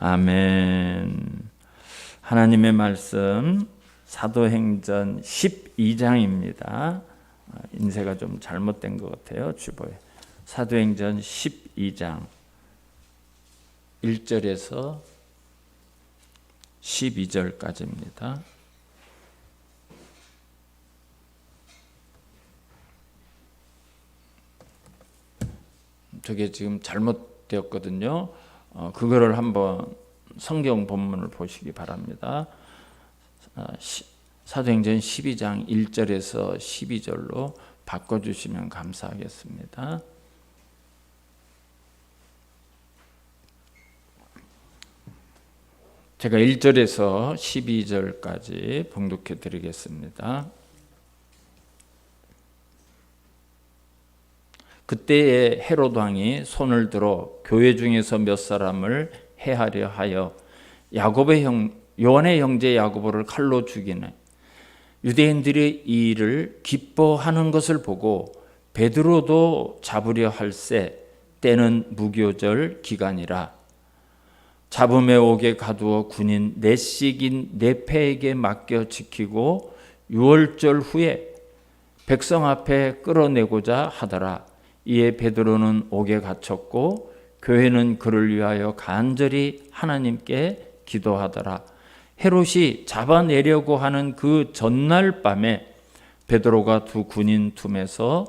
아멘. 하나님의 말씀 사도행전 12장입니다. 인쇄가 좀 잘못된 것 같아요. 주보에. 사도행전 12장 1절에서 12절까지입니다. 저게 지금 잘못되었거든요. 그거를 한번 성경 본문을 보시기 바랍니다. 사도행전 12장 1절에서 12절로 바꿔주시면 감사하겠습니다. 제가 1절에서 12절까지 봉독해 드리겠습니다. 그때에 헤롯 왕이 손을 들어 교회 중에서 몇 사람을 해하려 하여 요한의 형제 야고보를 칼로 죽이네. 유대인들이 이 일을 기뻐하는 것을 보고 베드로도 잡으려 할세. 때는 무교절 기간이라. 잡음에 옥에 가두어 군인 넷씩인 네페에게 맡겨 지키고 유월절 후에 백성 앞에 끌어내고자 하더라. 이에 베드로는 옥에 갇혔고 교회는 그를 위하여 간절히 하나님께 기도하더라. 헤롯이 잡아내려고 하는 그 전날 밤에 베드로가 두 군인 틈에서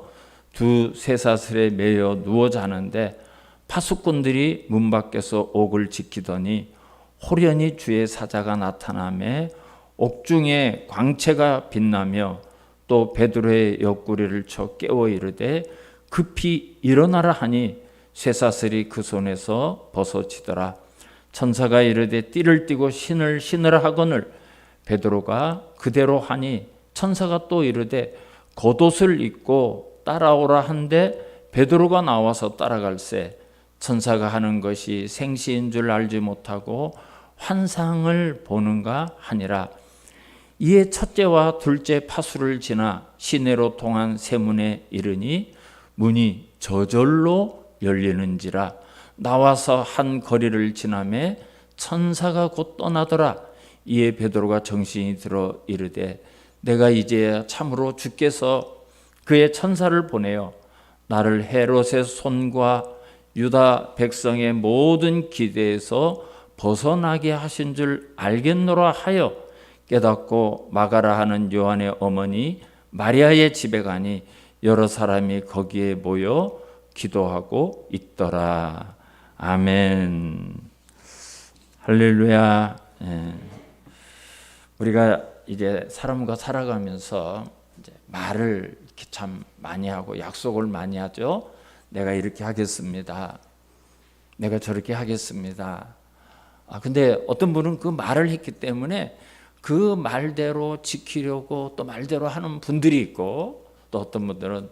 두 쇠사슬에 매여 누워 자는데 파수꾼들이 문 밖에서 옥을 지키더니 호련히 주의 사자가 나타나매 옥중에 광채가 빛나며 또 베드로의 옆구리를 쳐 깨워 이르되 급히 일어나라 하니 쇠사슬이 그 손에서 벗어지더라. 천사가 이르되 띠를 띠고 신을 신으라 하거늘 베드로가 그대로 하니 천사가 또 이르되 겉옷을 입고 따라오라 한데 베드로가 나와서 따라갈세. 천사가 하는 것이 생시인 줄 알지 못하고 환상을 보는가 하니라. 이에 첫째와 둘째 파수를 지나 시내로 통한 세문에 이르니 문이 저절로 열리는지라. 나와서 한 거리를 지나매 천사가 곧 떠나더라. 이에 베드로가 정신이 들어 이르되 내가 이제야 참으로 주께서 그의 천사를 보내어 나를 헤롯의 손과 유다 백성의 모든 기대에서 벗어나게 하신 줄 알겠노라 하여 깨닫고 마가라 하는 요한의 어머니 마리아의 집에 가니 여러 사람이 거기에 모여 기도하고 있더라. 아멘. 할렐루야. 우리가 이제 사람과 살아가면서 이제 말을 이렇게 참 많이 하고 약속을 많이 하죠. 내가 이렇게 하겠습니다. 내가 저렇게 하겠습니다. 근데 어떤 분은 그 말을 했기 때문에 그 말대로 지키려고 또 말대로 하는 분들이 있고, 또 어떤 분들은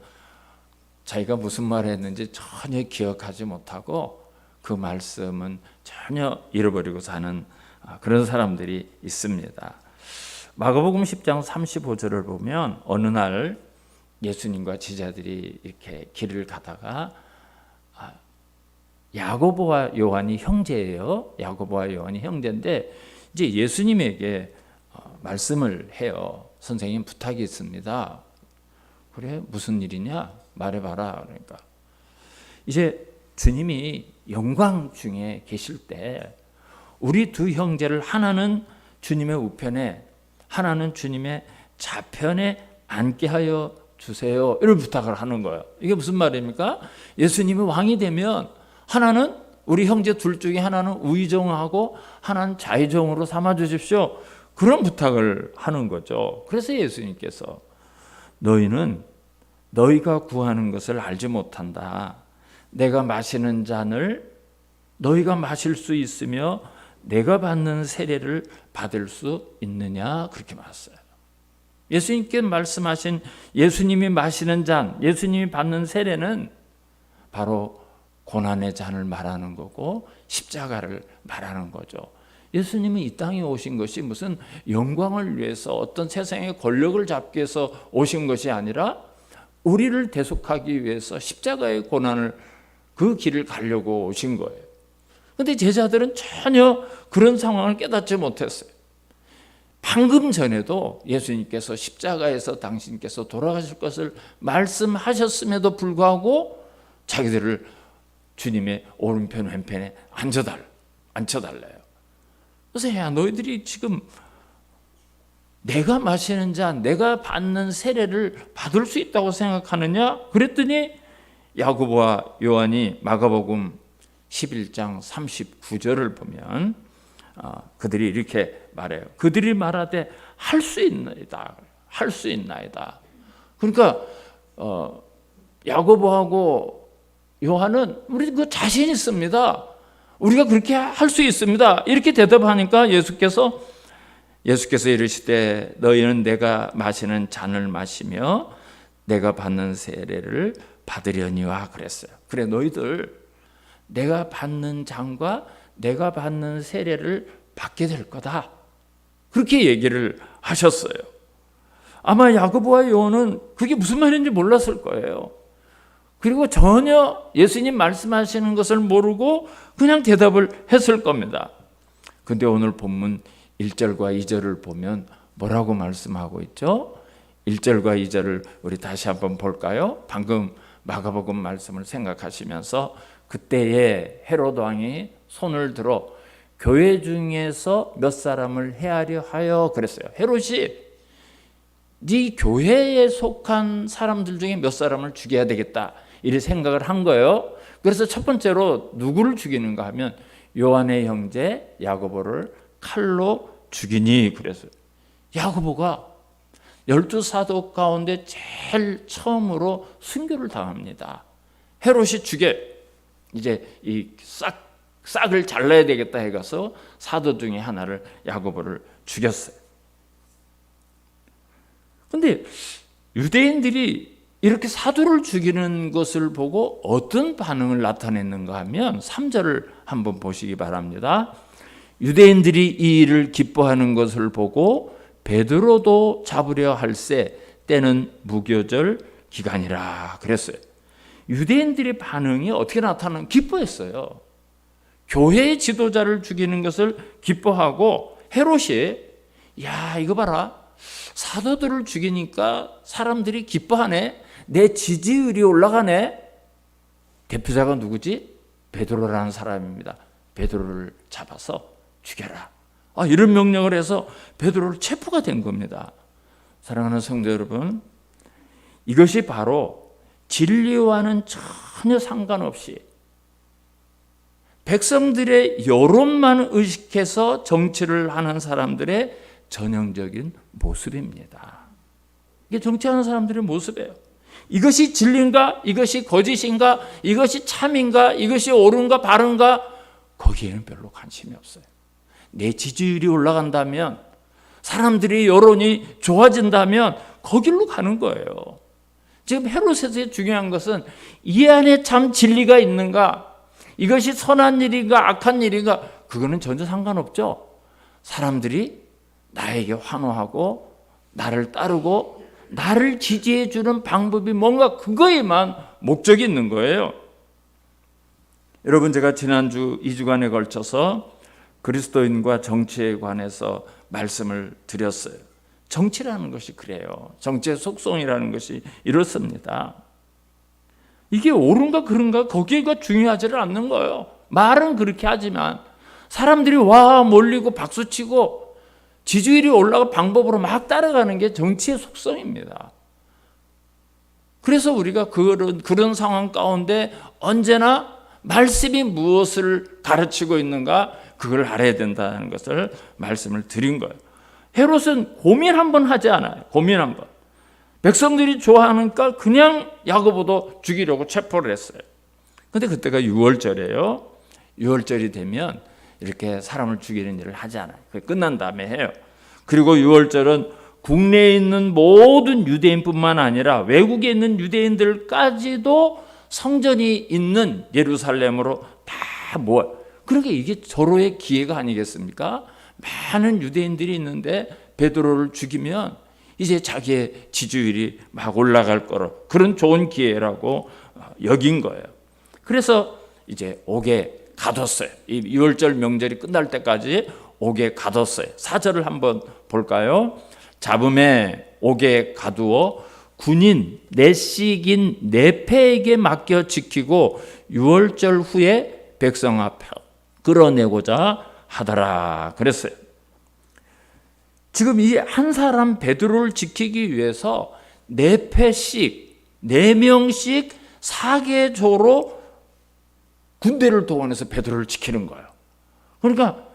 자기가 무슨 말을 했는지 전혀 기억하지 못하고 그 말씀은 전혀 잃어버리고 사는 그런 사람들이 있습니다. 마가복음 10장 35절을 보면 어느 날 예수님과 제자들이 이렇게 길을 가다가 야고보와 요한이 형제예요. 야고보와 요한이 형제인데 이제 예수님에게 말씀을 해요. 선생님 부탁이 있습니다. 그래 무슨 일이냐 말해봐라. 그러니까 이제 주님이 영광 중에 계실 때 우리 두 형제를 하나는 주님의 우편에 하나는 주님의 좌편에 앉게 하여 주세요. 이런 부탁을 하는 거예요. 이게 무슨 말입니까? 예수님이 왕이 되면 하나는 우리 형제 둘 중에 하나는 우의정하고 하나는 좌의정으로 삼아 주십시오. 그런 부탁을 하는 거죠. 그래서 예수님께서 너희는 너희가 구하는 것을 알지 못한다. 내가 마시는 잔을 너희가 마실 수 있으며 내가 받는 세례를 받을 수 있느냐 그렇게 말했어요. 예수님께 말씀하신 예수님이 마시는 잔, 예수님이 받는 세례는 바로 고난의 잔을 말하는 거고 십자가를 말하는 거죠. 예수님은 이 땅에 오신 것이 무슨 영광을 위해서 어떤 세상의 권력을 잡기 위해서 오신 것이 아니라 우리를 대속하기 위해서 십자가의 고난을 그 길을 가려고 오신 거예요. 근데 제자들은 전혀 그런 상황을 깨닫지 못했어요. 방금 전에도 예수님께서 십자가에서 당신께서 돌아가실 것을 말씀하셨음에도 불구하고 자기들을 주님의 오른편 왼편에 앉혀달래요. 그래서 야, 너희들이 지금 내가 마시는 잔, 내가 받는 세례를 받을 수 있다고 생각하느냐? 그랬더니 야고보와 요한이 마가복음 11장 39절을 보면 그들이 이렇게 말해요. 그들이 말하되 할 수 있나이다. 할 수 있나이다. 그러니까 야고보하고 요한은 우리 그 자신 있습니다. 우리가 그렇게 할 수 있습니다. 이렇게 대답하니까 예수께서 이르시되 너희는 내가 마시는 잔을 마시며 내가 받는 세례를 받으려니와 그랬어요. 그래 너희들 내가 받는 잔과 내가 받는 세례를 받게 될 거다. 그렇게 얘기를 하셨어요. 아마 야고보와 요한은 그게 무슨 말인지 몰랐을 거예요. 그리고 전혀 예수님 말씀하시는 것을 모르고 그냥 대답을 했을 겁니다. 근데 오늘 본문 1절과 2절을 보면 뭐라고 말씀하고 있죠? 1절과 2절을 우리 다시 한번 볼까요? 방금 마가복음 말씀을 생각하시면서 그때에 헤롯 왕이 손을 들어 교회 중에서 몇 사람을 해하려 하여 그랬어요. 헤롯이 네 교회에 속한 사람들 중에 몇 사람을 죽여야 되겠다 이렇게 생각을 한 거예요. 그래서 첫 번째로 누구를 죽이는가 하면 요한의 형제 야고보를 칼로 죽이니 그랬어요. 야고보가 12사도 가운데 제일 처음으로 순교를 당합니다. 헤롯이 이제 이 싹을 잘라야 되겠다 해가서 사도 중에 하나를 야고보를 죽였어요. 근데 유대인들이 이렇게 사도를 죽이는 것을 보고 어떤 반응을 나타냈는가 하면 3절을 한번 보시기 바랍니다. 유대인들이 이 일을 기뻐하는 것을 보고 베드로도 잡으려 할새 때는 무교절 기간이라 그랬어요. 유대인들의 반응이 어떻게 나타나면 기뻐했어요. 교회의 지도자를 죽이는 것을 기뻐하고 헤롯이 야 이거 봐라 사도들을 죽이니까 사람들이 기뻐하네. 내 지지율이 올라가네. 대표자가 누구지? 베드로라는 사람입니다. 베드로를 잡아서 죽여라. 이런 명령을 해서 베드로를 체포가 된 겁니다. 사랑하는 성도 여러분, 이것이 바로 진리와는 전혀 상관없이 백성들의 여론만 의식해서 정치를 하는 사람들의 전형적인 모습입니다. 이게 정치하는 사람들의 모습이에요. 이것이 진리인가? 이것이 거짓인가? 이것이 참인가? 이것이 옳은가? 바른가? 거기에는 별로 관심이 없어요. 내 지지율이 올라간다면, 사람들의 여론이 좋아진다면 거길로 가는 거예요. 지금 헤롯에서 중요한 것은 이 안에 참 진리가 있는가? 이것이 선한 일인가 악한 일인가? 그거는 전혀 상관없죠. 사람들이 나에게 환호하고 나를 따르고 나를 지지해 주는 방법이 뭔가 그거에만 목적이 있는 거예요. 여러분, 제가 지난주 2주간에 걸쳐서 그리스도인과 정치에 관해서 말씀을 드렸어요. 정치라는 것이 그래요. 정치의 속성이라는 것이 이렇습니다. 이게 옳은가 그른가 거기가 중요하지를 않는 거예요. 말은 그렇게 하지만 사람들이 와 몰리고 박수치고 지지율이 올라가 방법으로 막 따라가는 게 정치의 속성입니다. 그래서 우리가 그런 상황 가운데 언제나 말씀이 무엇을 가르치고 있는가 그걸 알아야 된다는 것을 말씀을 드린 거예요. 헤롯은 고민 한번 하지 않아요. 고민 한번. 백성들이 좋아하니까 그냥 야고보도 죽이려고 체포를 했어요. 근데 그때가 6월절이에요. 6월절이 되면 이렇게 사람을 죽이는 일을 하지 않아요. 그게 끝난 다음에 해요. 그리고 6월절은 국내에 있는 모든 유대인뿐만 아니라 외국에 있는 유대인들까지도 성전이 있는 예루살렘으로 다 모아요. 그러니까 이게 절호의 기회가 아니겠습니까? 많은 유대인들이 있는데 베드로를 죽이면 이제 자기의 지지율이 막 올라갈 거로 그런 좋은 기회라고 여긴 거예요. 그래서 이제 옥에 가뒀어요. 이 유월절 명절이 끝날 때까지 옥에 가뒀어요. 4절을 한번 볼까요? 잡음에 옥에 가두어 군인 내식인 내패에게 맡겨 지키고 유월절 후에 백성 앞에 끌어내고자 하더라 그랬어요. 지금 이 한 사람 베드로를 지키기 위해서 네 패씩 4명씩 사계조로 군대를 동원해서 베드로를 지키는 거예요. 그러니까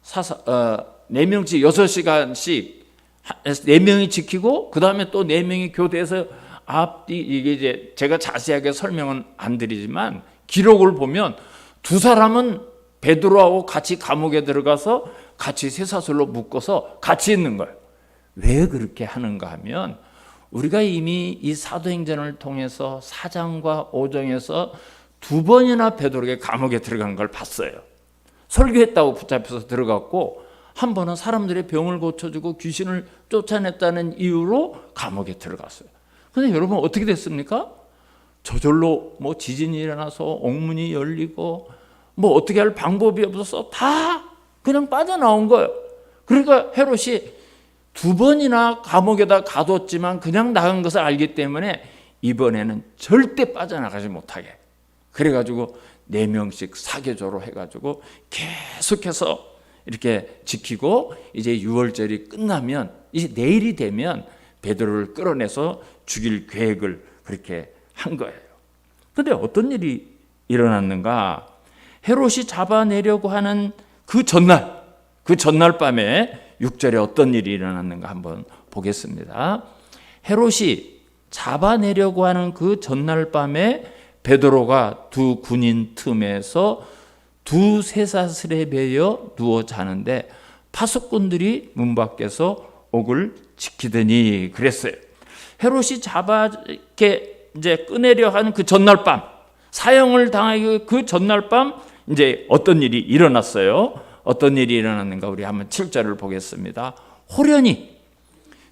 4명씩 6시간씩 4명이 지키고 그 다음에 또 4명이 교대해서 앞뒤 이게 이제 제가 자세하게 설명은 안 드리지만 기록을 보면 두 사람은 베드로하고 같이 감옥에 들어가서 같이 쇠사슬로 묶어서 같이 있는 거예요. 왜 그렇게 하는가 하면 우리가 이미 이 사도행전을 통해서 4장과 5장에서 2번이나 베드로에게 감옥에 들어간 걸 봤어요. 설교했다고 붙잡혀서 들어갔고 한 번은 사람들의 병을 고쳐주고 귀신을 쫓아냈다는 이유로 감옥에 들어갔어요. 그런데 여러분 어떻게 됐습니까? 저절로 뭐 지진이 일어나서 옥문이 열리고 뭐 어떻게 할 방법이 없어서 다 그냥 빠져나온 거예요. 그러니까 헤롯이 2번이나 감옥에다 가뒀지만 그냥 나간 것을 알기 때문에 이번에는 절대 빠져나가지 못하게 그래가지고 4명씩 사계조로 해가지고 계속해서 이렇게 지키고 이제 유월절이 끝나면 이제 내일이 되면 베드로를 끌어내서 죽일 계획을 그렇게 한 거예요. 그런데 어떤 일이 일어났는가? 헤롯이 잡아내려고 하는 그 전날 밤에 6절에 어떤 일이 일어났는가 한번 보겠습니다. 헤롯이 잡아내려고 하는 그 전날 밤에 베드로가 두 군인 틈에서 두 쇠사슬에 매여 누워 자는데 파수꾼들이 문 밖에서 옥을 지키더니 그랬어요. 헤롯이 이렇게 이제 꺼내려 하는 그 전날 밤, 사형을 당하기 그 전날 밤 이제 어떤 일이 일어났어요. 어떤 일이 일어났는가 우리 한번 7절을 보겠습니다. 호련히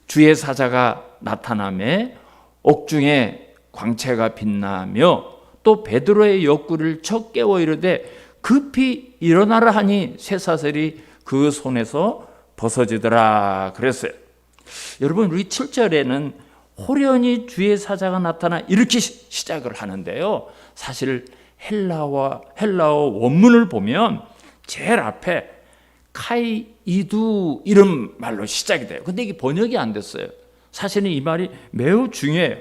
주의 사자가 나타나매 옥중에 광채가 빛나며 또 베드로의 옆구리를 쳐 깨워 이르되 급히 일어나라 하니 쇠사슬이 그 손에서 벗어지더라 그랬어요. 여러분 우리 7절에는 호련히 주의 사자가 나타나 이렇게 시작을 하는데요. 사실 헬라어 원문을 보면 제일 앞에 카이이두 이런 말로 시작이 돼요. 근데 이게 번역이 안 됐어요. 사실은 이 말이 매우 중요해요.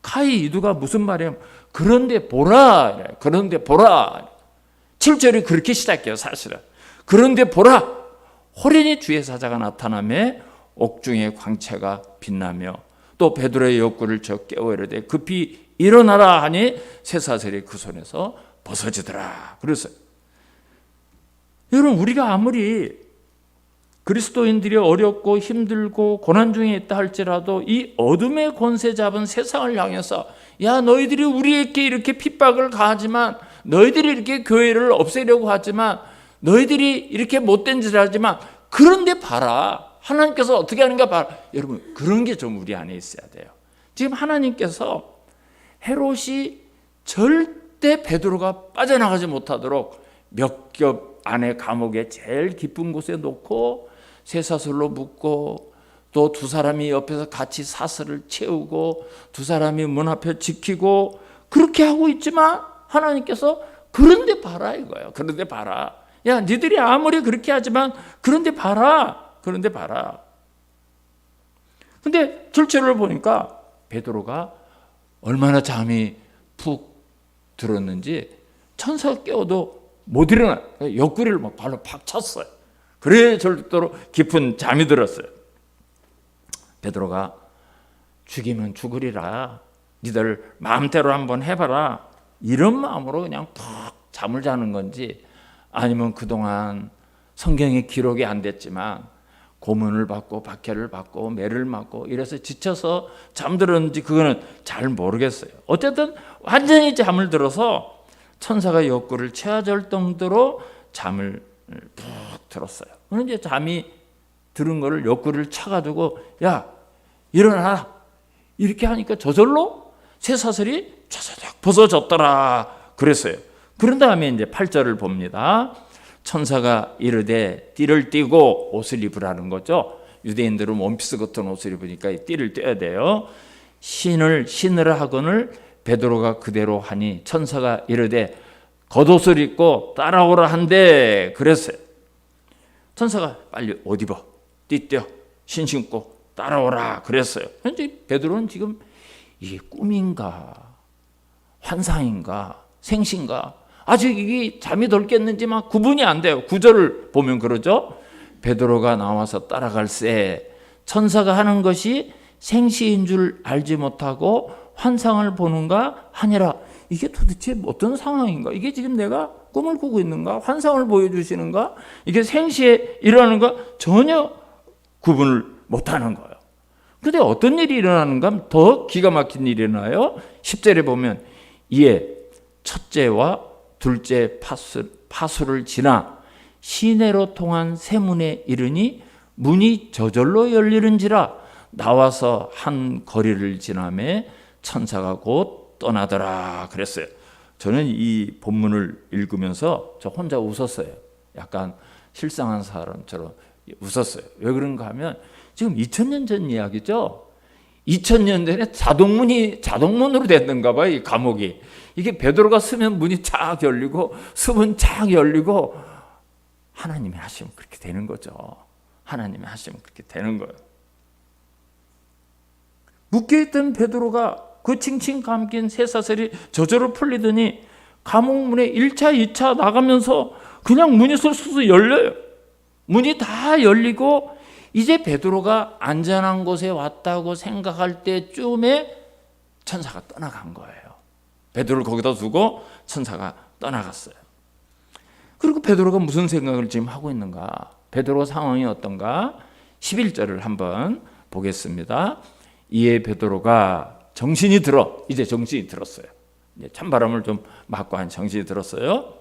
카이이두가 무슨 말이에요? 그런데 보라. 그런데 보라. 7절이 그렇게 시작해요. 사실은. 그런데 보라. 호련히 주의 사자가 나타나며 옥중에 광채가 빛나며 또 베드로의 옆구리를 쳐 깨워 이르되 급히 일어나라 하니 쇠사슬이 그 손에서 벗어지더라. 그랬어요. 여러분 우리가 아무리 그리스도인들이 어렵고 힘들고 고난 중에 있다 할지라도 이 어둠의 권세 잡은 세상을 향해서 야 너희들이 우리에게 이렇게 핍박을 가하지만 너희들이 이렇게 교회를 없애려고 하지만 너희들이 이렇게 못된 짓을 하지만 그런데 봐라 하나님께서 어떻게 하는가 봐라. 여러분 그런 게 좀 우리 안에 있어야 돼요. 지금 하나님께서 헤롯이 절대 베드로가 빠져나가지 못하도록 몇 겹 안에 감옥에 제일 깊은 곳에 놓고 쇠사슬로 묶고 또 두 사람이 옆에서 같이 사슬을 채우고 두 사람이 문 앞에 지키고 그렇게 하고 있지만 하나님께서 그런데 봐라 이거예요. 그런데 봐라. 야 니들이 아무리 그렇게 하지만 그런데 봐라. 그런데 봐라. 근데 7절을 보니까 베드로가 얼마나 잠이 푹 들었는지 천사가 깨워도 못 일어나. 옆구리를 막 발로 팍 쳤어요. 그래 절대로 깊은 잠이 들었어요. 베드로가 죽이면 죽으리라. 니들 마음대로 한번 해봐라. 이런 마음으로 그냥 푹 잠을 자는 건지 아니면 그동안 성경에 기록이 안 됐지만 고문을 받고 박해를 받고 매를 맞고 이래서 지쳐서 잠들었는지 그거는 잘 모르겠어요. 어쨌든 완전히 잠을 들어서 천사가 옆구리를 채워줄 정도로 잠을 푹 들었어요. 그런데 이제 잠이 들은 거를 옆구리를 쳐가지고 야 일어나라 이렇게 하니까 저절로 쇠사슬이 촤촤 벗어졌더라 그랬어요. 그런 다음에 이제 8절을 봅니다. 천사가 이르되 띠를 띠고 옷을 입으라는 거죠. 유대인들은 원피스 같은 옷을 입으니까 이 띠를 떼야 돼요. 신으라 하거늘 베드로가 그대로 하니 천사가 이르되 겉옷을 입고 따라오라 한대 그랬어요. 천사가 빨리 옷 입어, 띠 떼어, 신 신고 따라오라 그랬어요. 현재 베드로는 지금 이게 꿈인가 환상인가 생신가 아직 이게 잠이 덜 깼는지만 구분이 안 돼요. 9절을 보면 그러죠. 베드로가 나와서 따라갈새 천사가 하는 것이 생시인 줄 알지 못하고 환상을 보는가 하니라. 이게 도대체 어떤 상황인가? 이게 지금 내가 꿈을 꾸고 있는가? 환상을 보여주시는가? 이게 생시에 일어나는가? 전혀 구분을 못하는 거예요. 근데 어떤 일이 일어나는가? 더 기가 막힌 일이 일어나요. 10절에 보면 이에 첫째와 둘째 파수를 지나 시내로 통한 세문에 이르니 문이 저절로 열리는지라 나와서 한 거리를 지나매 천사가 곧 떠나더라 그랬어요. 저는 이 본문을 읽으면서 저 혼자 웃었어요. 약간 실상한 사람처럼 웃었어요. 왜 그런가 하면 지금 2000년 전 이야기죠. 2000년 전에 자동문으로 됐는가 봐요. 이 감옥이. 이게 베드로가 쓰면 문이 쫙 열리고 숲은 쫙 열리고 하나님이 하시면 그렇게 되는 거죠. 하나님이 하시면 그렇게 되는 거예요. 묶여있던 베드로가 그 칭칭 감긴 쇠사슬이 저절로 풀리더니 감옥문에 1차, 2차 나가면서 그냥 문이 솔솔 열려요. 문이 다 열리고 이제 베드로가 안전한 곳에 왔다고 생각할 때쯤에 천사가 떠나간 거예요. 베드로를 거기다 두고 천사가 떠나갔어요. 그리고 베드로가 무슨 생각을 지금 하고 있는가? 베드로 상황이 어떤가? 11절을 한번 보겠습니다. 이에 베드로가 정신이 들어, 이제 정신이 들었어요. 이제 찬바람을 좀 맞고 한 정신이 들었어요.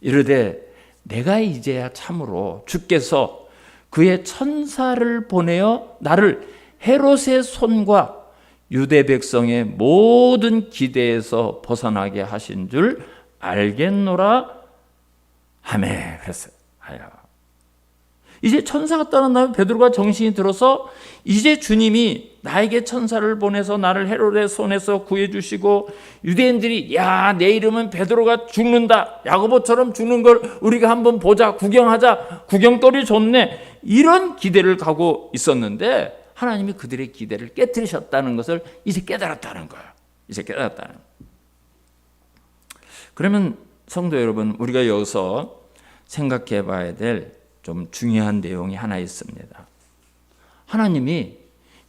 이르되 내가 이제야 참으로 주께서 그의 천사를 보내어 나를 헤롯의 손과 유대 백성의 모든 기대에서 벗어나게 하신 줄 알겠노라 하매 그랬어요. 이제 천사가 떠난 다음에 베드로가 정신이 들어서 이제 주님이 나에게 천사를 보내서 나를 헤롯의 손에서 구해주시고 유대인들이 야, 내 이름은 베드로가 죽는다, 야고보처럼 죽는 걸 우리가 한번 보자, 구경하자, 구경거리 좋네, 이런 기대를 가고 있었는데 하나님이 그들의 기대를 깨뜨리셨다는 것을 이제 깨달았다는 거예요. 이제 깨달았다는 거예요. 그러면 성도 여러분, 우리가 여기서 생각해 봐야 될 좀 중요한 내용이 하나 있습니다. 하나님이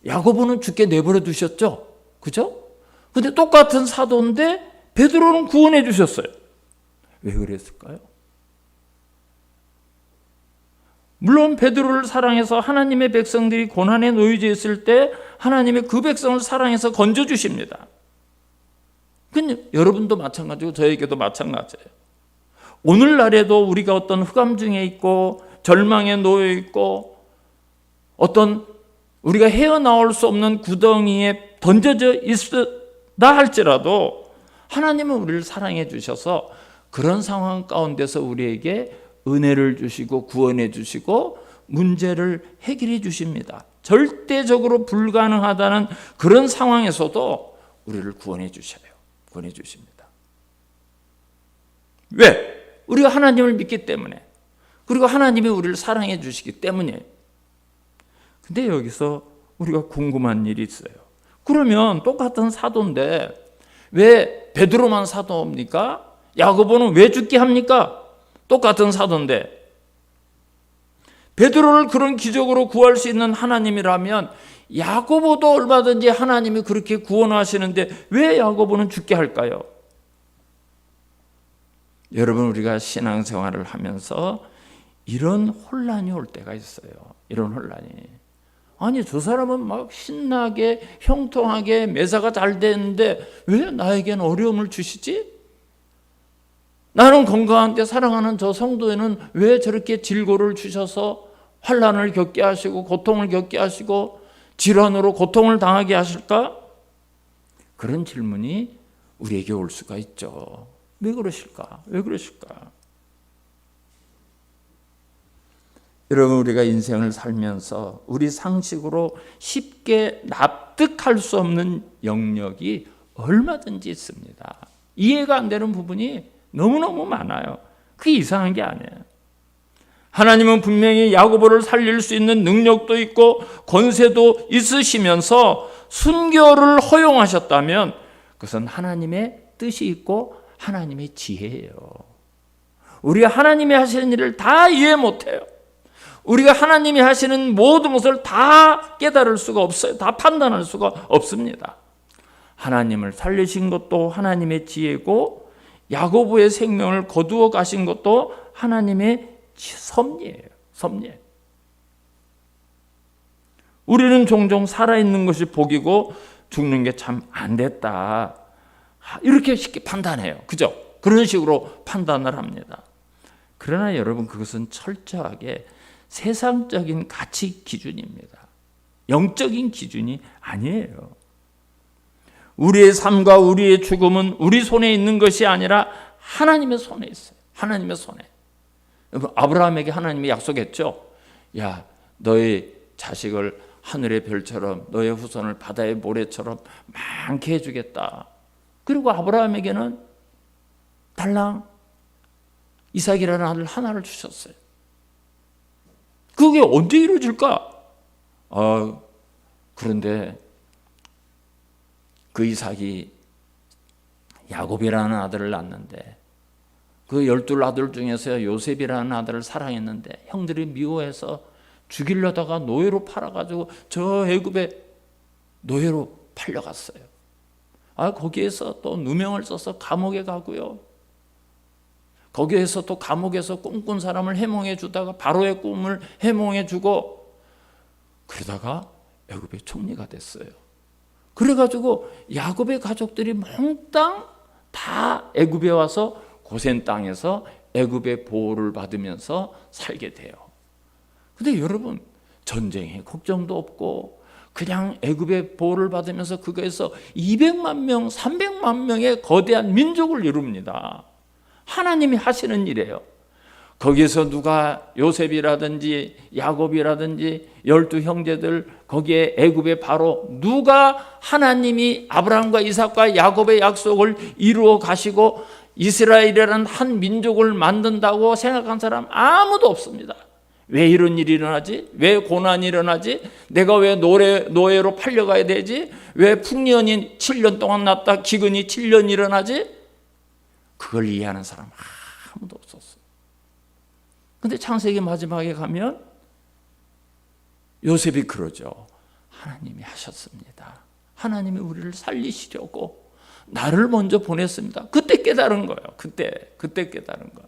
야고보는 죽게 내버려 두셨죠? 그죠? 근데 똑같은 사도인데 베드로는 구원해 주셨어요. 왜 그랬을까요? 물론 베드로를 사랑해서 하나님의 백성들이 고난에 놓여져 있을 때 하나님의 그 백성을 사랑해서 건져 주십니다. 근데 여러분도 마찬가지고 저에게도 마찬가지예요. 오늘날에도 우리가 어떤 흑암 중에 있고 절망에 놓여 있고 어떤 우리가 헤어나올 수 없는 구덩이에 던져져 있다 할지라도 하나님은 우리를 사랑해 주셔서 그런 상황 가운데서 우리에게 은혜를 주시고 구원해 주시고 문제를 해결해 주십니다. 절대적으로 불가능하다는 그런 상황에서도 우리를 구원해 주셔요. 구원해 주십니다. 왜? 우리가 하나님을 믿기 때문에, 그리고 하나님이 우리를 사랑해 주시기 때문이에요. 근데 여기서 우리가 궁금한 일이 있어요. 그러면 똑같은 사도인데 왜 베드로만 사도입니까? 야고보는 왜 죽게 합니까? 똑같은 사도인데. 베드로를 그런 기적으로 구할 수 있는 하나님이라면 야고보도 얼마든지 하나님이 그렇게 구원하시는데 왜 야고보는 죽게 할까요? 여러분, 우리가 신앙생활을 하면서 이런 혼란이 올 때가 있어요. 이런 혼란이. 아니, 저 사람은 막 신나게 형통하게 매사가 잘 되는데 왜 나에겐 어려움을 주시지? 나는 건강한데 사랑하는 저 성도에는 왜 저렇게 질고를 주셔서 환난을 겪게 하시고 고통을 겪게 하시고 질환으로 고통을 당하게 하실까? 그런 질문이 우리에게 올 수가 있죠. 왜 그러실까? 왜 그러실까? 여러분, 우리가 인생을 살면서 우리 상식으로 쉽게 납득할 수 없는 영역이 얼마든지 있습니다. 이해가 안 되는 부분이 너무너무 많아요. 그게 이상한 게 아니에요. 하나님은 분명히 야고보를 살릴 수 있는 능력도 있고 권세도 있으시면서 순교를 허용하셨다면 그것은 하나님의 뜻이 있고 하나님의 지혜예요. 우리가 하나님이 하시는 일을 다 이해 못해요. 우리가 하나님이 하시는 모든 것을 다 깨달을 수가 없어요. 다 판단할 수가 없습니다. 하나님을 살리신 것도 하나님의 지혜고 야고보의 생명을 거두어 가신 것도 하나님의 섭리예요. 섭리. 우리는 종종 살아있는 것이 복이고 죽는 게 참 안 됐다, 이렇게 쉽게 판단해요. 그죠? 그런 식으로 판단을 합니다. 그러나 여러분, 그것은 철저하게 세상적인 가치 기준입니다. 영적인 기준이 아니에요. 우리의 삶과 우리의 죽음은 우리 손에 있는 것이 아니라 하나님의 손에 있어요. 하나님의 손에. 아브라함에게 하나님이 약속했죠. 야, 너의 자식을 하늘의 별처럼, 너의 후손을 바다의 모래처럼 많게 해주겠다. 그리고 아브라함에게는 달랑 이삭이라는 아들 하나를 주셨어요. 그게 언제 이루어질까? 그런데 그 이삭이 야곱이라는 아들을 낳는데 그 12 아들 중에서 요셉이라는 아들을 사랑했는데 형들이 미워해서 죽이려다가 노예로 팔아가지고 저 애굽에 노예로 팔려갔어요. 거기에서 또 누명을 써서 감옥에 가고요. 거기에서 또 감옥에서 꿈꾼 사람을 해몽해 주다가 바로의 꿈을 해몽해 주고 그러다가 애굽의 총리가 됐어요. 그래가지고 야곱의 가족들이 몽땅 다 애굽에 와서 고센 땅에서 애굽의 보호를 받으면서 살게 돼요. 근데 여러분, 전쟁에 걱정도 없고 그냥 애굽의 보호를 받으면서 그거에서 200만 명, 300만 명의 거대한 민족을 이룹니다. 하나님이 하시는 일이에요. 거기에서 누가 요셉이라든지 야곱이라든지 12 형제들, 거기에 애굽의 바로 누가 하나님이 아브라함과 이삭과 야곱의 약속을 이루어 가시고 이스라엘이라는 한 민족을 만든다고 생각한 사람 아무도 없습니다. 왜 이런 일이 일어나지? 왜 고난이 일어나지? 내가 왜 노예로 팔려가야 되지? 왜 풍년이 7년 동안 났다 기근이 7년 일어나지? 그걸 이해하는 사람 아무도 없었어요. 근데 창세기 마지막에 가면 요셉이 그러죠. 하나님이 하셨습니다. 하나님이 우리를 살리시려고 나를 먼저 보냈습니다. 그때 깨달은 거예요. 그때 깨달은 거예요.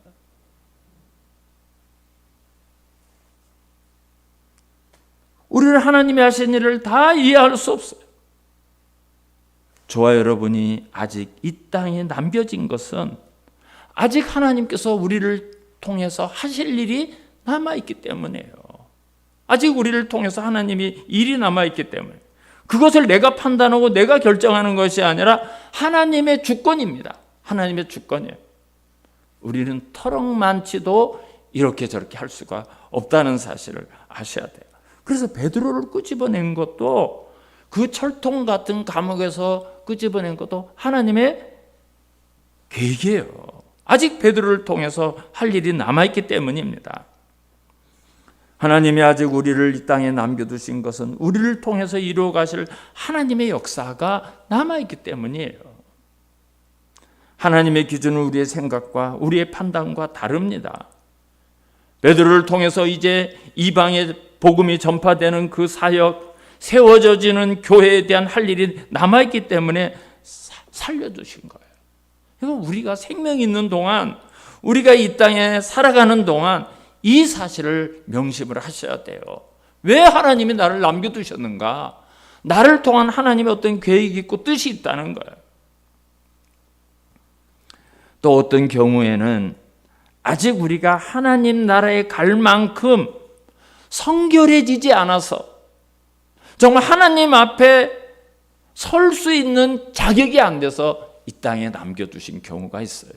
우리는 하나님이 하신 일을 다 이해할 수 없어요. 저와 여러분이 아직 이 땅에 남겨진 것은 아직 하나님께서 우리를 통해서 하실 일이 남아있기 때문이에요. 아직 우리를 통해서 하나님이 일이 남아있기 때문에 그것을 내가 판단하고 내가 결정하는 것이 아니라 하나님의 주권입니다. 하나님의 주권이에요. 우리는 터럭 많지도 이렇게 저렇게 할 수가 없다는 사실을 아셔야 돼요. 그래서 베드로를 끄집어낸 것도 그 철통 같은 감옥에서 끄집어낸 것도 하나님의 계획이에요. 아직 베드로를 통해서 할 일이 남아있기 때문입니다. 하나님이 아직 우리를 이 땅에 남겨두신 것은 우리를 통해서 이루어 가실 하나님의 역사가 남아있기 때문이에요. 하나님의 기준은 우리의 생각과 우리의 판단과 다릅니다. 베드로를 통해서 이제 이방의 복음이 전파되는 그 사역, 세워져지는 교회에 대한 할 일이 남아있기 때문에 살려두신 거예요. 그러니까 우리가 생명이 있는 동안, 우리가 이 땅에 살아가는 동안 이 사실을 명심을 하셔야 돼요. 왜 하나님이 나를 남겨두셨는가? 나를 통한 하나님의 어떤 계획이 있고 뜻이 있다는 거예요. 또 어떤 경우에는 아직 우리가 하나님 나라에 갈 만큼 성결해지지 않아서 정말 하나님 앞에 설 수 있는 자격이 안 돼서 이 땅에 남겨두신 경우가 있어요.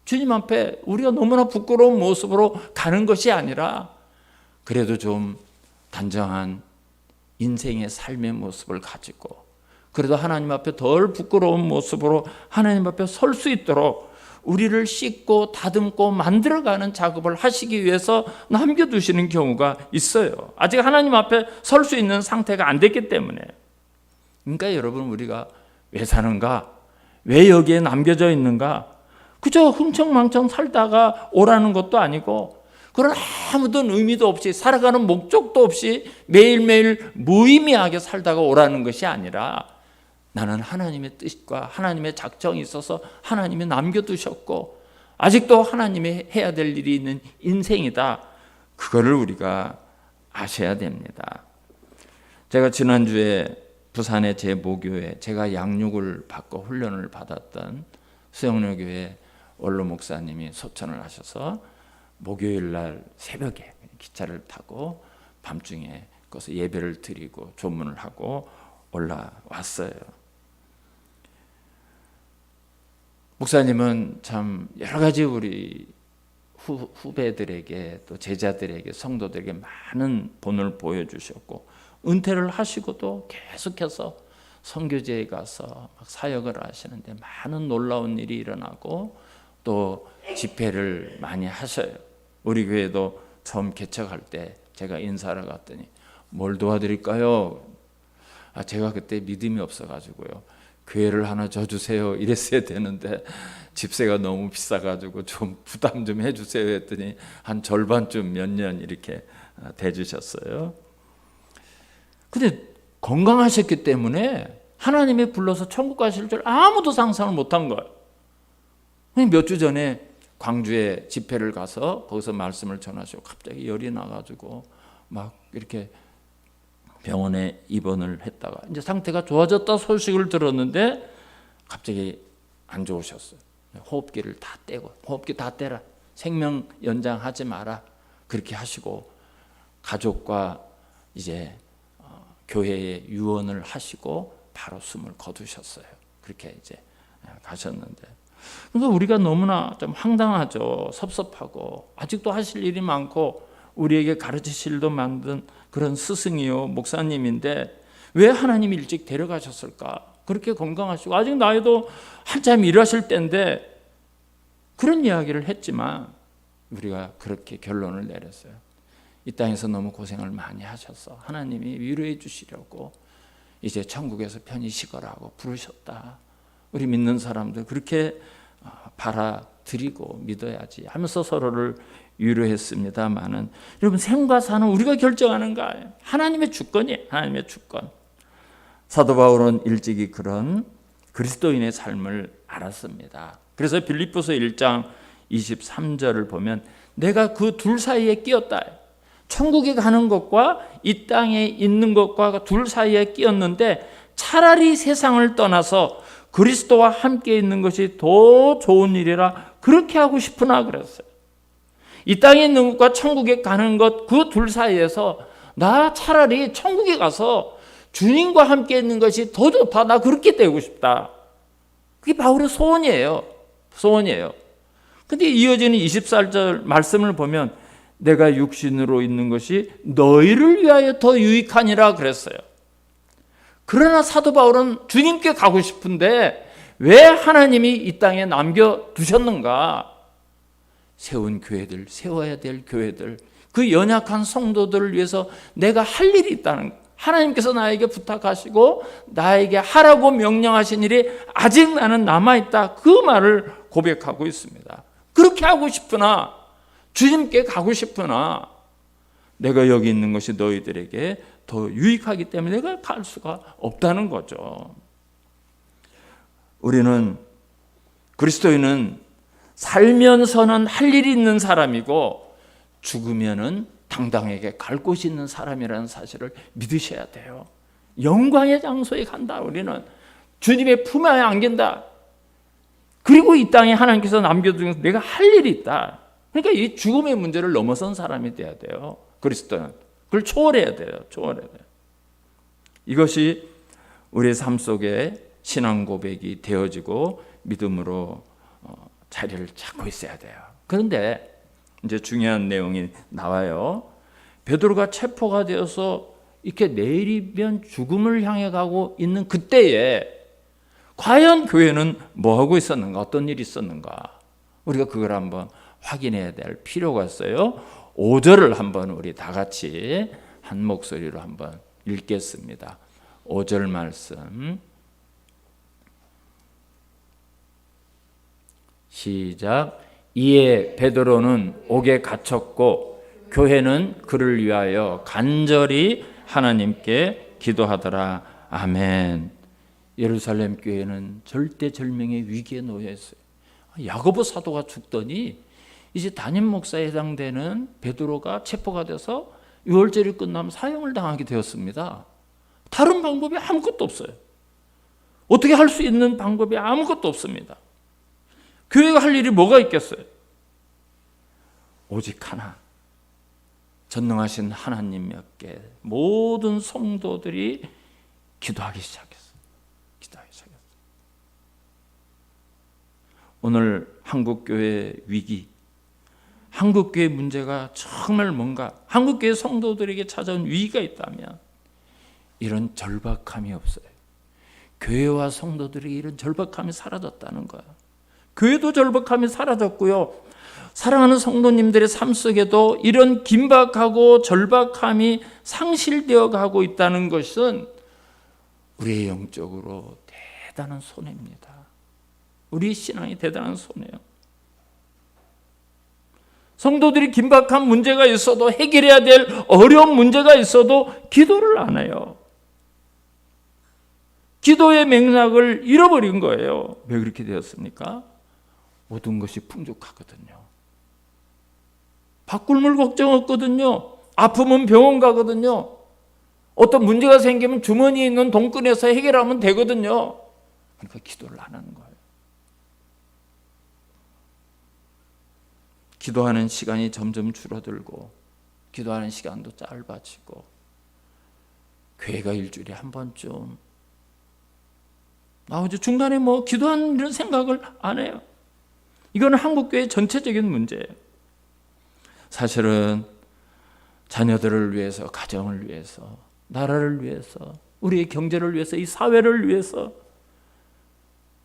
주님 앞에 우리가 너무나 부끄러운 모습으로 가는 것이 아니라 그래도 좀 단정한 인생의 삶의 모습을 가지고 그래도 하나님 앞에 덜 부끄러운 모습으로 하나님 앞에 설 수 있도록 우리를 씻고 다듬고 만들어가는 작업을 하시기 위해서 남겨두시는 경우가 있어요. 아직 하나님 앞에 설 수 있는 상태가 안 됐기 때문에. 그러니까 여러분, 우리가 왜 사는가? 왜 여기에 남겨져 있는가? 그저 흥청망청 살다가 오라는 것도 아니고 그런 아무런 의미도 없이 살아가는 목적도 없이 매일매일 무의미하게 살다가 오라는 것이 아니라 나는 하나님의 뜻과 하나님의 작정이 있어서 하나님이 남겨두셨고 아직도 하나님이 해야 될 일이 있는 인생이다. 그거를 우리가 아셔야 됩니다. 제가 지난주에 부산의 제 모교회, 제가 양육을 받고 훈련을 받았던 수영로교회 원로 목사님이 소천을 하셔서 목요일 날 새벽에 기차를 타고 밤중에 거기서 예배를 드리고 조문을 하고 올라왔어요. 목사님은 참 여러 가지 우리 후배들에게 또 제자들에게 성도들에게 많은 본을 보여주셨고 은퇴를 하시고도 계속해서 선교제에 가서 막 사역을 하시는데 많은 놀라운 일이 일어나고 또 집회를 많이 하셔요. 우리 교회도 처음 개척할 때 제가 인사를 갔더니 뭘 도와드릴까요? 제가 그때 믿음이 없어가지고요. 교회를 하나 져주세요 이랬어야 되는데 집세가 너무 비싸가지고 좀 부담 좀 해주세요 했더니 한 절반쯤 몇 년 이렇게 대주셨어요. 근데 건강하셨기 때문에 하나님이 불러서 천국 가실 줄 아무도 상상을 못한 거예요. 몇 주 전에 광주에 집회를 가서 거기서 말씀을 전하시고 갑자기 열이 나가지고 막 이렇게 병원에 입원을 했다가 이제 상태가 좋아졌다 소식을 들었는데 갑자기 안 좋으셨어요. 호흡기를 다 떼고 호흡기 다 떼라. 생명 연장하지 마라. 그렇게 하시고 가족과 이제 교회에 유언을 하시고 바로 숨을 거두셨어요. 그렇게 이제 가셨는데 그러니까 우리가 너무나 좀 황당하죠. 섭섭하고 아직도 하실 일이 많고 우리에게 가르치실 일도 많은 그런 스승이요 목사님인데 왜 하나님이 일찍 데려가셨을까? 그렇게 건강하시고 아직 나이도 한참 일하실 때인데 그런 이야기를 했지만 우리가 그렇게 결론을 내렸어요. 이 땅에서 너무 고생을 많이 하셔서 하나님이 위로해 주시려고 이제 천국에서 편히 쉬거라고 부르셨다. 우리 믿는 사람들 그렇게 받아들이고 믿어야지 하면서 서로를 위로했습니다마는 여러분 생과 사는 우리가 결정하는 거예요. 하나님의 주권이에요. 하나님의 주권. 사도 바울은 일찍이 그런 그리스도인의 삶을 알았습니다. 그래서 빌립보서 1장 23절을 보면 내가 그 둘 사이에 끼었다. 천국에 가는 것과 이 땅에 있는 것과 둘 사이에 끼었는데 차라리 세상을 떠나서 그리스도와 함께 있는 것이 더 좋은 일이라 그렇게 하고 싶으나 그랬어요. 이 땅에 있는 것과 천국에 가는 것 그 둘 사이에서 나 차라리 천국에 가서 주님과 함께 있는 것이 더 좋다. 나 그렇게 되고 싶다. 그게 바울의 소원이에요. 소원이에요. 근데 이어지는 24절 말씀을 보면 내가 육신으로 있는 것이 너희를 위하여 더 유익하니라 그랬어요. 그러나 사도 바울은 주님께 가고 싶은데 왜 하나님이 이 땅에 남겨두셨는가? 세운 교회들, 세워야 될 교회들, 그 연약한 성도들을 위해서 내가 할 일이 있다는 거예요. 하나님께서 나에게 부탁하시고 나에게 하라고 명령하신 일이 아직 나는 남아있다. 그 말을 고백하고 있습니다. 그렇게 하고 싶으나 주님께 가고 싶으나 내가 여기 있는 것이 너희들에게 더 유익하기 때문에 내가 갈 수가 없다는 거죠. 우리는 그리스도인은 살면서는 할 일이 있는 사람이고 죽으면은 당당하게 갈 곳이 있는 사람이라는 사실을 믿으셔야 돼요. 영광의 장소에 간다. 우리는 주님의 품에 안긴다. 그리고 이 땅에 하나님께서 남겨둔 내가 할 일이 있다. 그러니까 이 죽음의 문제를 넘어선 사람이 돼야 돼요. 그리스도는 그걸 초월해야 돼요. 초월해야 돼요. 이것이 우리의 삶 속에 신앙 고백이 되어지고 믿음으로 자리를 찾고 있어야 돼요. 그런데 이제 중요한 내용이 나와요. 베드로가 체포가 되어서 이렇게 내일이면 죽음을 향해 가고 있는 그때에 과연 교회는 뭐 하고 있었는가? 어떤 일이 있었는가? 우리가 그걸 한번 확인해야 될 필요가 있어요. 5절을 한번 우리 다 같이 한 목소리로 한번 읽겠습니다. 5절 말씀 시작. 이에 베드로는 옥에 갇혔고 교회는 그를 위하여 간절히 하나님께 기도하더라. 아멘. 예루살렘 교회는 절대절명의 위기에 놓여 있어요. 야고보 사도가 죽더니 이제 담임 목사에 해당되는 베드로가 체포가 돼서 6월절이 끝나면 사형을 당하게 되었습니다. 다른 방법이 아무것도 없어요. 어떻게 할 수 있는 방법이 아무것도 없습니다. 교회가 할 일이 뭐가 있겠어요? 오직 하나, 전능하신 하나님께 모든 성도들이 기도하기 시작했어요. 오늘 한국교회 위기, 한국교회 문제가 정말 뭔가 한국교회 성도들에게 찾아온 위기가 있다면 이런 절박함이 없어요. 교회와 성도들에게 이런 절박함이 사라졌다는 거예요. 교회도 절박함이 사라졌고요. 사랑하는 성도님들의 삶 속에도 이런 긴박하고 절박함이 상실되어 가고 있다는 것은 우리의 영적으로 대단한 손해입니다. 우리 신앙이 대단한 손해예요. 성도들이 긴박한 문제가 있어도 해결해야 될 어려운 문제가 있어도 기도를 안 해요. 기도의 맥락을 잃어버린 거예요. 왜 그렇게 되었습니까? 모든 것이 풍족하거든요. 밥굶을 걱정 없거든요. 아프면 병원 가거든요. 어떤 문제가 생기면 주머니에 있는 돈 꺼내서 해결하면 되거든요. 그러니까 기도를 안 하는 거예요. 기도하는 시간이 점점 줄어들고 기도하는 시간도 짧아지고 교회가 일주일에 한 번쯤 나오죠. 중간에 뭐 기도하는 이런 생각을 안 해요. 이거는 한국교회 전체적인 문제예요. 사실은 자녀들을 위해서, 가정을 위해서, 나라를 위해서, 우리의 경제를 위해서, 이 사회를 위해서,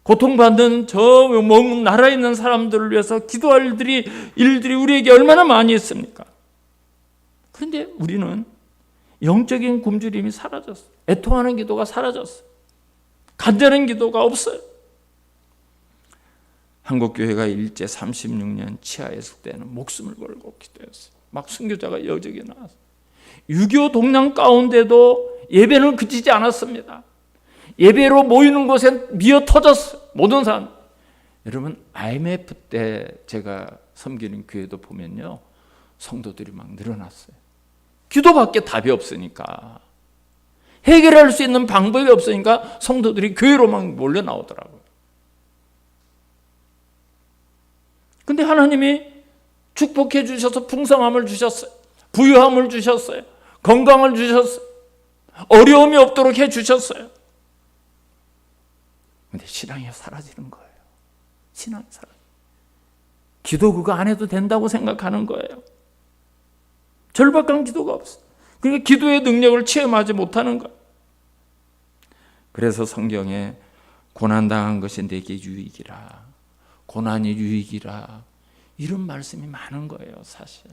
고통받는 저 먼 나라에 있는 사람들을 위해서 기도할 일들이 우리에게 얼마나 많이 있습니까? 그런데 우리는 영적인 굶주림이 사라졌어요. 애통하는 기도가 사라졌어요. 간절한 기도가 없어요. 한국교회가 일제 36년 치하했을 때는 목숨을 걸고 기도했어요. 막 순교자가 여적에 나왔어요. 6.25 동란 가운데도 예배는 그치지 않았습니다. 예배로 모이는 곳에 미어 터졌어요. 모든 사람. 여러분 IMF 때 제가 섬기는 교회도 보면요. 성도들이 막 늘어났어요. 기도밖에 답이 없으니까. 해결할 수 있는 방법이 없으니까 성도들이 교회로 막 몰려 나오더라고요. 근데 하나님이 축복해 주셔서 풍성함을 주셨어요. 부유함을 주셨어요. 건강을 주셨어요. 어려움이 없도록 해 주셨어요. 근데 신앙이 사라지는 거예요. 신앙이 사라져요. 기도 그거 안 해도 된다고 생각하는 거예요. 절박한 기도가 없어요. 그러니까 기도의 능력을 체험하지 못하는 거예요. 그래서 성경에 고난당한 것이 내게 유익이라, 고난이 유익이라 이런 말씀이 많은 거예요. 사실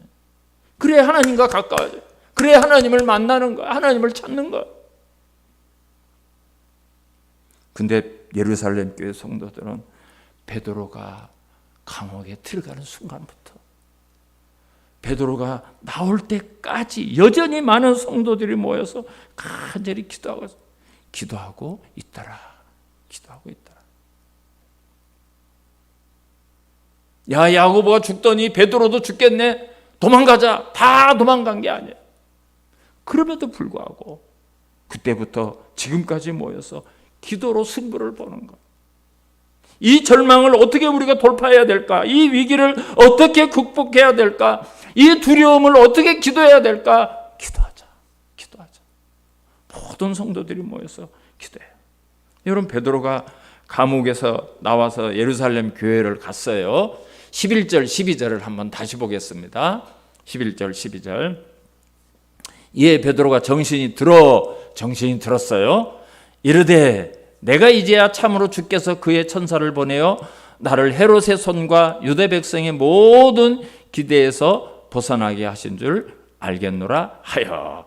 그래야 하나님과 가까워져요. 그래야 하나님을 만나는 거예요. 하나님을 찾는 거예요. 근데 예루살렘 교회 성도들은 베드로가 감옥에 들어가는 순간부터 베드로가 나올 때까지 여전히 많은 성도들이 모여서 간절히 기도하고 있더라. 기도하고 있더라. 야, 야고보가 죽더니 베드로도 죽겠네. 도망가자. 다 도망간 게 아니에요. 그럼에도 불구하고 그때부터 지금까지 모여서 기도로 승부를 보는 것. 이 절망을 어떻게 우리가 돌파해야 될까? 이 위기를 어떻게 극복해야 될까? 이 두려움을 어떻게 기도해야 될까? 기도하자. 모든 성도들이 모여서 기도해요. 여러분 베드로가 감옥에서 나와서 예루살렘 교회를 갔어요. 11절 12절을 한번 다시 보겠습니다. 11절 12절. 이에 베드로가 정신이 들었어요. 이르되 내가 이제야 참으로 주께서 그의 천사를 보내어 나를 헤롯의 손과 유대 백성의 모든 기대에서 벗어나게 하신 줄 알겠노라 하여.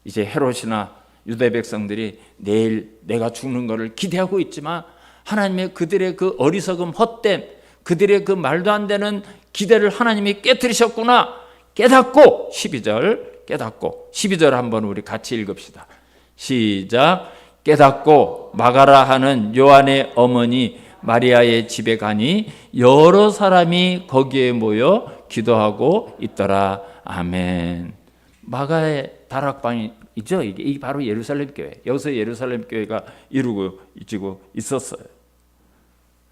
이제 헤롯이나 유대 백성들이 내일 내가 죽는 것을 기대하고 있지만 하나님의 그들의 그 어리석음, 헛됨, 그들의 그 말도 안 되는 기대를 하나님이 깨뜨리셨구나 깨닫고 12절 한번 우리 같이 읽읍시다. 시작. 깨닫고 마가라 하는 요한의 어머니 마리아의 집에 가니 여러 사람이 거기에 모여 기도하고 있더라. 아멘. 마가의 다락방이죠. 이게 바로 예루살렘 교회. 여기서 예루살렘 교회가 이루어지고 있었어요.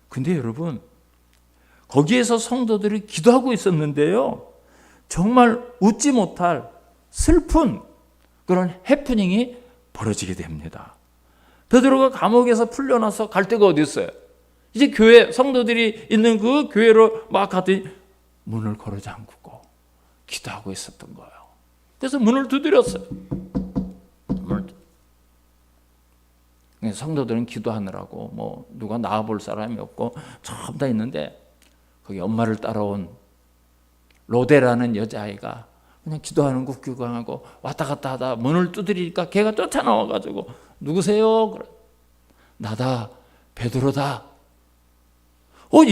근데 여러분, 거기에서 성도들이 기도하고 있었는데요, 정말 웃지 못할 슬픈 그런 해프닝이 벌어지게 됩니다. 베드로가 감옥에서 풀려나서 갈 데가 어디 있어요? 이제 교회, 성도들이 있는 그 교회로 막 갔더니 문을 걸어 잠그고 기도하고 있었던 거예요. 그래서 문을 두드렸어요. 성도들은 기도하느라고 뭐 누가 나와볼 사람이 없고 전부 다 있는데, 거기 엄마를 따라온 로데라는 여자아이가 그냥 기도하는 거 구경하고 왔다 갔다 하다 문을 두드리니까 걔가 쫓아나와가지고 누구세요? 그래. 나다, 베드로다.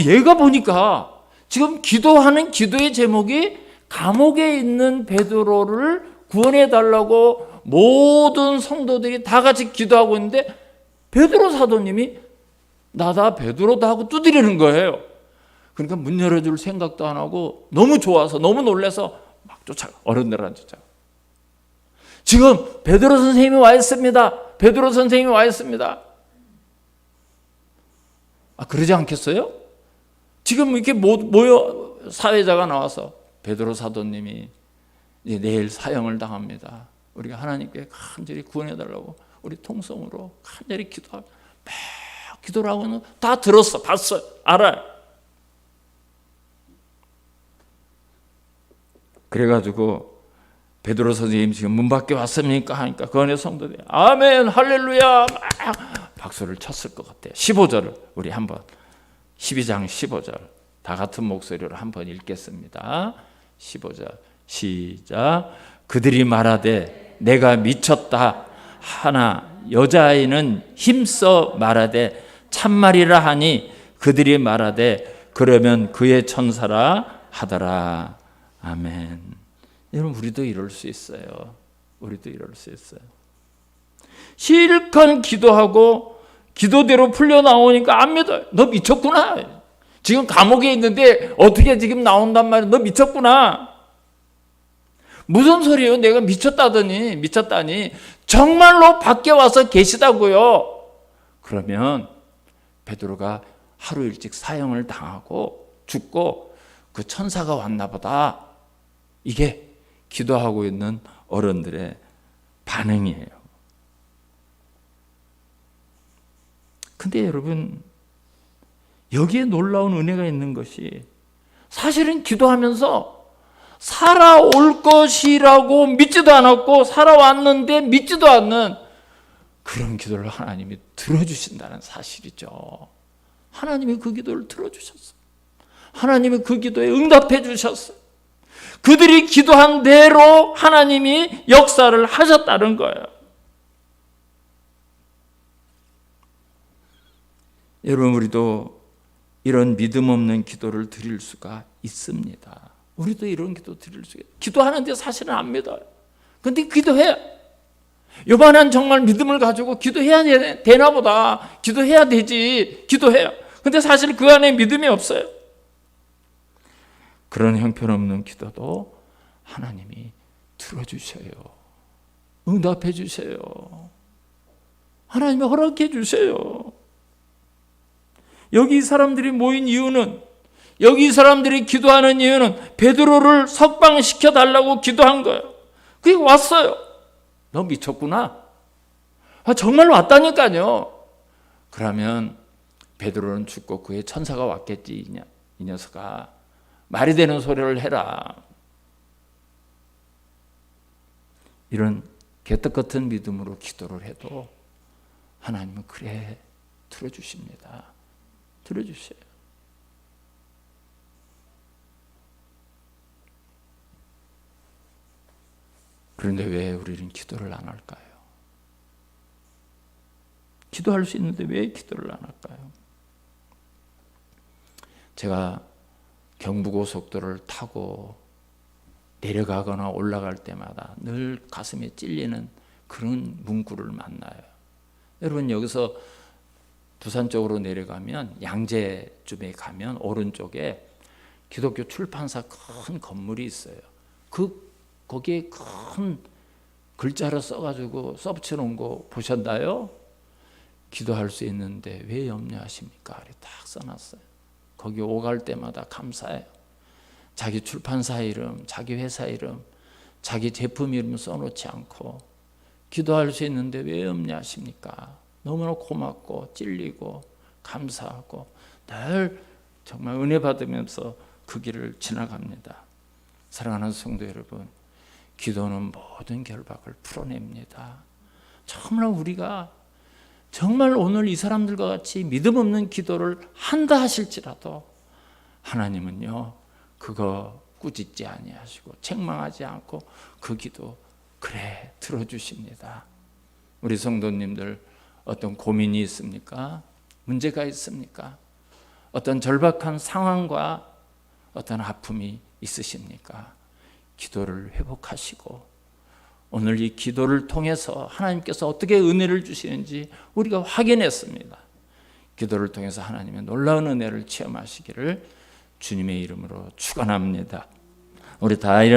얘가 보니까 지금 기도하는 기도의 제목이 감옥에 있는 베드로를 구원해 달라고 모든 성도들이 다 같이 기도하고 있는데 베드로 사도님이 나다, 베드로다 하고 두드리는 거예요. 그러니까 문 열어줄 생각도 안 하고 너무 좋아서, 너무 놀라서 막 쫓아가. 어른들한테 쫓아가. 지금 베드로 선생님이 와 있습니다. 베드로 선생님이 와 있습니다. 그러지 않겠어요? 지금 이렇게 모여 사회자가 나와서 베드로 사도님이 이제 내일 사형을 당합니다. 우리가 하나님께 간절히 구원해달라고 우리 통성으로 간절히 기도하고 막 기도를 하고는 다 들었어, 봤어요, 알아요. 그래가지고 베드로 선생님 지금 문 밖에 왔습니까? 하니까 그 안에 성도들이 아멘 할렐루야 막 박수를 쳤을 것 같아요. 15절을 우리 한번 12장 15절 다 같은 목소리로 한번 읽겠습니다. 15절 시작. 그들이 말하되 내가 미쳤다 하나 여자아이는 힘써 말하되 참말이라 하니 그들이 말하되 그러면 그의 천사라 하더라. 아멘. 여러분, 우리도 이럴 수 있어요. 우리도 이럴 수 있어요. 실컷 기도하고 기도대로 풀려 나오니까 안 믿어요. 너 미쳤구나. 지금 감옥에 있는데 어떻게 지금 나온단 말이야. 너 미쳤구나. 무슨 소리예요? 내가 미쳤다니. 정말로 밖에 와서 계시다고요. 그러면 베드로가 하루 일찍 사형을 당하고 죽고 그 천사가 왔나 보다. 이게 기도하고 있는 어른들의 반응이에요. 근데 여러분, 여기에 놀라운 은혜가 있는 것이 사실은 기도하면서 살아올 것이라고 믿지도 않았고 살아왔는데 믿지도 않는 그런 기도를 하나님이 들어주신다는 사실이죠. 하나님이 그 기도를 들어주셨어요. 하나님이 그 기도에 응답해 주셨어요. 그들이 기도한 대로 하나님이 역사를 하셨다는 거예요. 여러분, 우리도 이런 믿음 없는 기도를 드릴 수가 있습니다. 우리도 이런 기도 드릴 수가 있어요. 기도하는데 사실은 안 믿어요. 그런데 기도해요. 요만한 정말 믿음을 가지고 기도해야 되나 보다. 기도해야 되지. 기도해요. 근데 사실 그 안에 믿음이 없어요. 그런 형편없는 기도도 하나님이 들어주셔요. 응답해 주세요. 하나님이 허락해 주세요. 여기 사람들이 모인 이유는, 여기 사람들이 기도하는 이유는 베드로를 석방시켜 달라고 기도한 거예요. 그게 왔어요. 너 미쳤구나. 정말 왔다니까요. 그러면 베드로는 죽고 그의 천사가 왔겠지. 이 녀석아, 말이 되는 소리를 해라. 이런 개떡 같은 믿음으로 기도를 해도 하나님은 그래 들어주십니다. 들어주셔요. 그런데 왜 우리는 기도를 안 할까요? 기도할 수 있는데 왜 기도를 안 할까요? 제가 경부고속도로를 타고 내려가거나 올라갈 때마다 늘 가슴에 찔리는 그런 문구를 만나요. 여러분, 여기서 부산 쪽으로 내려가면 양재쯤에 가면 오른쪽에 기독교 출판사 큰 건물이 있어요. 거기에 큰 글자로 써가지고 써붙여놓은 거 보셨나요? 기도할 수 있는데 왜 염려하십니까? 이렇게 딱 써놨어요. 거기 오갈 때마다 감사해요. 자기 출판사 이름, 자기 회사 이름, 자기 제품 이름 써놓지 않고 기도할 수 있는데 왜 염려하십니까? 너무나 고맙고 찔리고 감사하고 늘 정말 은혜 받으면서 그 길을 지나갑니다. 사랑하는 성도 여러분, 기도는 모든 결박을 풀어냅니다. 정말 우리가 정말 오늘 이 사람들과 같이 믿음 없는 기도를 한다 하실지라도 하나님은요, 그거 꾸짖지 아니하시고 책망하지 않고 그 기도 그래 들어주십니다. 우리 성도님들 어떤 고민이 있습니까? 문제가 있습니까? 어떤 절박한 상황과 어떤 아픔이 있으십니까? 기도를 회복하시고 오늘 이 기도를 통해서 하나님께서 어떻게 은혜를 주시는지 우리가 확인했습니다. 기도를 통해서 하나님의 놀라운 은혜를 체험하시기를 주님의 이름으로 축원합니다. 우리 다 일어나